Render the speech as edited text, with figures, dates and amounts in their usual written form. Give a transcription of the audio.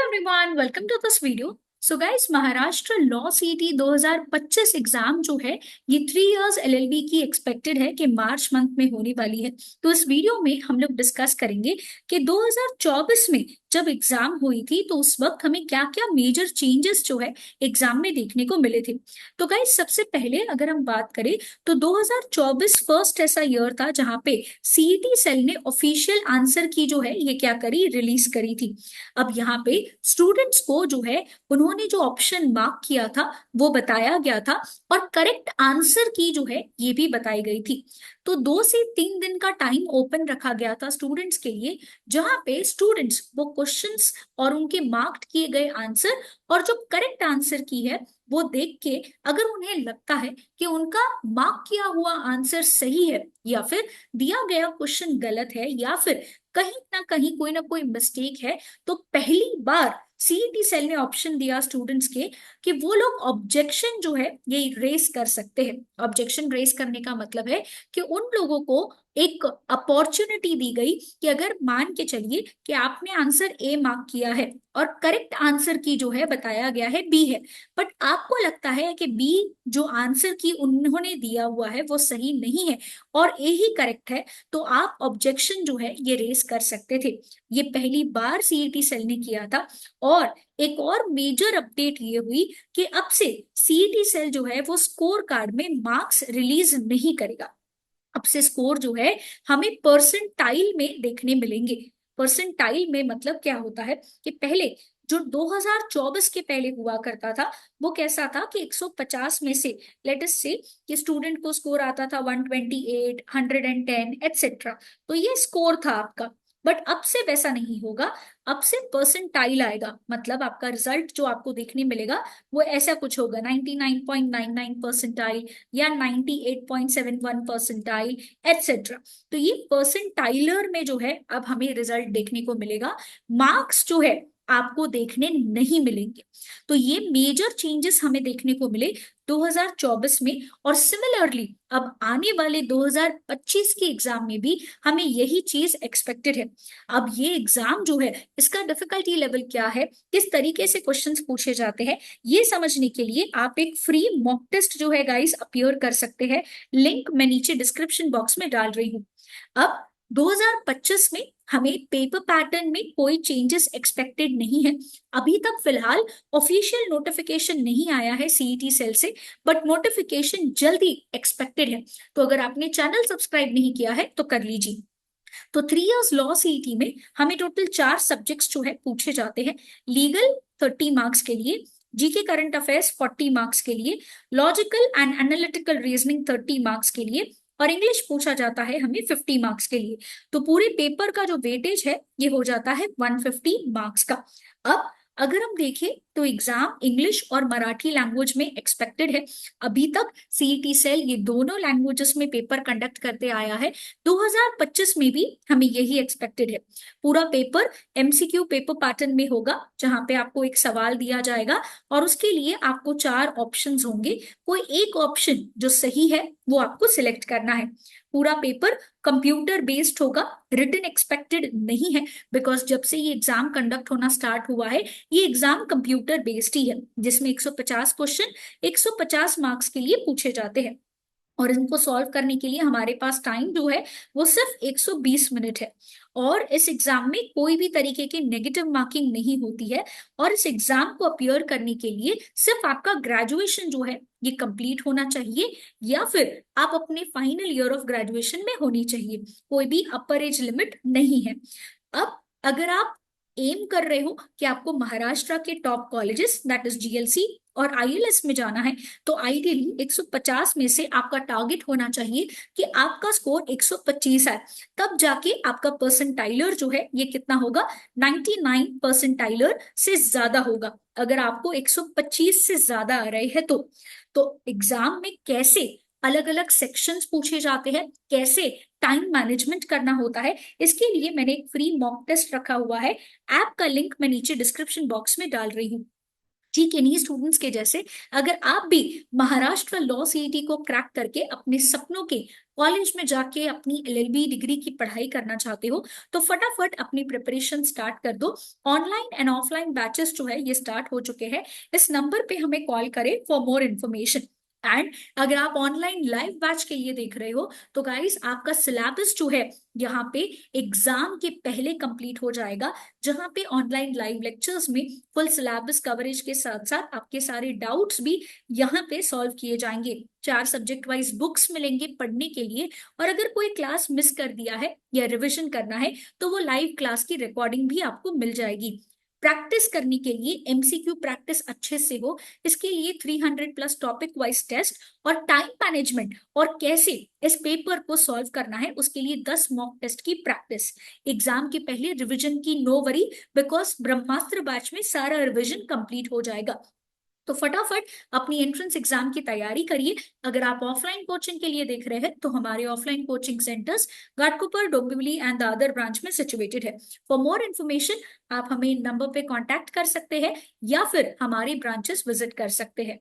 everyone, welcome to this video. So guys, Maharashtra law सीटी 2025 exam जो है ये 3 इयर्स एलएलबी की एक्सपेक्टेड है कि मार्च मंथ में होने वाली है। तो इस वीडियो में हम लोग डिस्कस करेंगे कि 2024 में जब एग्जाम हुई थी तो उस वक्त हमें क्या क्या मेजर चेंजेस जो है एग्जाम में देखने को मिले थे। तो गाइस सबसे पहले अगर हम बात करें तो 2024 फर्स्ट ऐसा ईयर था जहां पे सीईटी सेल ने ऑफिशियल आंसर की जो है ये क्या करी, रिलीज करी थी। अब यहाँ पे स्टूडेंट्स को जो है उन्होंने जो ऑप्शन मार्क किया था वो बताया गया था और करेक्ट आंसर की जो है ये भी बताई गई थी। तो 2 से 3 दिन का टाइम ओपन रखा गया था स्टूडेंट्स के लिए, जहां पे स्टूडेंट्स वो क्वेश्चंस और उनके मार्क किए गए आंसर और जो करेक्ट आंसर की है वो देख के अगर उन्हें लगता है कि उनका मार्क किया हुआ आंसर सही है या फिर दिया गया क्वेश्चन गलत है या फिर कहीं ना कोई मिस्टेक है, तो पहली बार सीईटी सेल ने ऑप्शन दिया स्टूडेंट्स के कि वो लोग ऑब्जेक्शन जो है ये रेस कर सकते हैं। ऑब्जेक्शन रेस करने का मतलब है कि उन लोगों को एक अपॉर्चुनिटी दी गई कि अगर मान के चलिए कि आपने आंसर ए मार्क किया है और करेक्ट आंसर की जो है बताया गया है बी है, बट आपको लगता है कि बी जो आंसर की उन्होंने दिया हुआ है वो सही नहीं है और ए ही करेक्ट है, तो आप ऑब्जेक्शन जो है ये रेस कर सकते थे। ये पहली बार सीईटी सेल ने किया था। और एक और मेजर अपडेट ये हुई कि अब से सीईटी सेल जो है वो स्कोर कार्ड में मार्क्स रिलीज नहीं करेगा। अब से स्कोर जो है हमें परसेंटाइल में देखने मिलेंगे। परसेंटाइल में मतलब क्या होता है कि पहले जो 2024 के पहले हुआ करता था वो कैसा था कि 150 में से लेट अस से कि स्टूडेंट को स्कोर आता था 128, 110 एटसेट्रा, तो ये स्कोर था आपका। बट अब से वैसा नहीं होगा। अब से परसेंटाइल आएगा, मतलब आपका रिजल्ट जो आपको देखने मिलेगा वो ऐसा कुछ होगा, 99.99 परसेंटाइल या 98.71 परसेंटाइल एटसेट्रा। तो ये परसेंटाइलर में जो है अब हमें रिजल्ट देखने को मिलेगा, मार्क्स जो है आपको देखने नहीं मिलेंगे। तो ये मेजर चेंजेस हमें देखने को मिले 2024 में। और सिमिलरली अब आने वाले 2025 के एग्जाम में भी हमें यही चीज एक्सपेक्टेड है। अब ये एग्जाम जो है इसका डिफिकल्टी लेवल क्या है, किस तरीके से क्वेश्चंस पूछे जाते हैं, ये समझने के लिए आप एक फ्री मॉक टेस्ट जो है गाइस अपीयर कर सकते हैं। लिंक मैं नीचे डिस्क्रिप्शन बॉक्स में डाल रही हूँ। अब 2025 में हमें पेपर पैटर्न में कोई चेंजेस एक्सपेक्टेड नहीं है। अभी तक फिलहाल ऑफिशियल नोटिफिकेशन नहीं आया है सीईटी सेल से, बट नोटिफिकेशन जल्दी एक्सपेक्टेड है। तो अगर आपने चैनल सब्सक्राइब नहीं किया है तो कर लीजिए। तो 3 इयर्स लॉ सीईटी में हमें टोटल 4 सब्जेक्ट्स जो है पूछे जाते हैं। लीगल 30 मार्क्स के लिए, जीके करंट अफेयर्स 40 मार्क्स के लिए, logical and analytical reasoning 30 marks के लिए, और इंग्लिश पूछा जाता है हमें 50 मार्क्स के लिए। तो पूरे पेपर का जो वेटेज है ये हो जाता है 150 मार्क्स का। अब अगर हम देखें तो एग्जाम इंग्लिश और मराठी लैंग्वेज में एक्सपेक्टेड है। अभी तक सीईटी सेल ये दोनों लैंग्वेजेस में पेपर कंडक्ट करते आया है। 2025 में भी हमें यही एक्सपेक्टेड है। पूरा पेपर एमसीक्यू पेपर पैटर्न में होगा, जहां पे आपको एक सवाल दिया जाएगा और उसके लिए आपको 4 ऑप्शंस होंगे। कोई एक ऑप्शन जो सही है वो आपको सिलेक्ट करना है। पूरा पेपर कंप्यूटर बेस्ड होगा, रिटन एक्सपेक्टेड नहीं है, बिकॉज जब से ये एग्जाम कंडक्ट होना स्टार्ट हुआ है ये एग्जाम कंप्यूटर बेस्ड ही है, जिसमें 150 क्वेश्चन 150 मार्क्स के लिए पूछे जाते हैं। और इनको सॉल्व करने के लिए हमारे पास टाइम जो है वो सिर्फ 120 मिनट है। और इस एग्जाम में कोई भी तरीके की नेगेटिव मार्किंग नहीं होती है। और इस एग्जाम को अपीयर करने के लिए सिर्फ आपका ग्रेजुएशन जो है ये कंप्लीट होना चाहिए या फिर आप अपने फाइनल ईयर ऑफ ग्रेजुएशन में होनी चाहिए। कोई भी अपर एज लिमिट नहीं है। अब अगर आप एम कर रहे हो कि आपको महाराष्ट्र के top colleges that is GLC और आईएलएस में जाना है, तो आइडियली 150 में से आपका टारगेट होना चाहिए कि आपका स्कोर 125 है। तब जाके आपका परसेंटाइलर जो है ये कितना होगा, 99 परसेंटाइलर से ज्यादा होगा। अगर आपको 125 से ज्यादा आ रहे हैं तो एग्जाम में कैसे अलग अलग सेक्शंस पूछे जाते हैं, कैसे टाइम मैनेजमेंट करना होता है, इसके लिए मैंने एक फ्री मॉक टेस्ट रखा हुआ है। ऐप का लिंक मैं नीचे डिस्क्रिप्शन बॉक्स में डाल रही हूँ। ठीक है, इन्हीं स्टूडेंट्स के जैसे अगर आप भी महाराष्ट्र लॉ सीईटी को क्रैक करके अपने सपनों के कॉलेज में जाके अपनी एलएलबी डिग्री की पढ़ाई करना चाहते हो, तो फटाफट अपनी प्रिपरेशन स्टार्ट कर दो। ऑनलाइन एंड ऑफलाइन बैचेस जो है ये स्टार्ट हो चुके हैं। इस नंबर पे हमें कॉल करें फॉर मोर इन्फॉर्मेशन। एंड अगर आप ऑनलाइन लाइव बैच के लिए देख रहे हो, तो गाइस आपका सिलेबस जो है यहाँ पे एग्जाम के पहले कंप्लीट हो जाएगा, जहां पे ऑनलाइन लाइव लेक्चर्स में फुल सिलेबस कवरेज के साथ साथ आपके सारे डाउट्स भी यहाँ पे सॉल्व किए जाएंगे। 4 सब्जेक्ट वाइज बुक्स मिलेंगे पढ़ने के लिए, और अगर कोई क्लास मिस कर दिया है या रिविजन करना है तो वो लाइव क्लास की रिकॉर्डिंग भी आपको मिल जाएगी। प्रैक्टिस करने के लिए एमसीक्यू प्रैक्टिस अच्छे से हो, इसके लिए 300 प्लस टॉपिक वाइज टेस्ट और टाइम मैनेजमेंट और कैसे इस पेपर को सॉल्व करना है उसके लिए 10 मॉक टेस्ट की प्रैक्टिस। एग्जाम के पहले रिवीजन की no worry, because Brahmastra batch में सारा रिवीजन कंप्लीट हो जाएगा। तो फटाफट अपनी एंट्रेंस एग्जाम की तैयारी करिए। अगर आप ऑफलाइन कोचिंग के लिए देख रहे हैं तो हमारे offline coaching centres Ghatkopar, Dombivli and the other branch में सिचुएटेड है। फॉर मोर इन्फॉर्मेशन आप हमें नंबर पे कांटेक्ट कर सकते हैं या फिर हमारी ब्रांचेस विजिट कर सकते हैं।